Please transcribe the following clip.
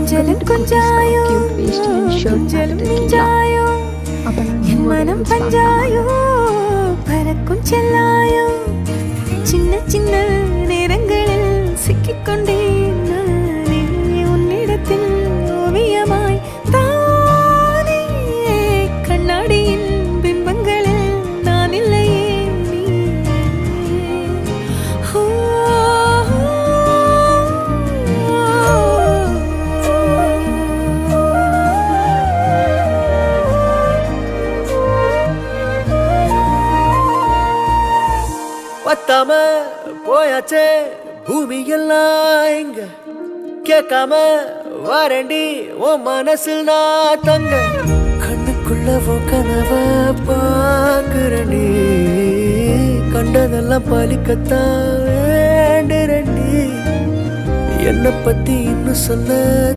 கொஞ்சலும் கொஞ்சாயோ கொஞ்சலும் மிஞ்சாயோ என் மனம் பஞ்சாயோ பறக்கும் செல்லாயோ சின்ன சின்ன நேரங்களில் சிக்கிக்கொண்டேன் நானே உன்னிடத்தில் ஓவியமாய் தானே கண்ணாடியின் பிம்பங்களில் நான் இல்லையே நீ பத்தாம போயாச்சே பூமி எல்லாம் இங்க கேட்காம வாரண்டி உன் மனசில் நான் தங்க கண்ணுக்குள்ள உன் கனவ பாக்குறண்டி கண்டதெல்லாம் பலிக்கத்தான் வேண்டுறண்டி என்னை பத்தி இன்னும் சொல்ல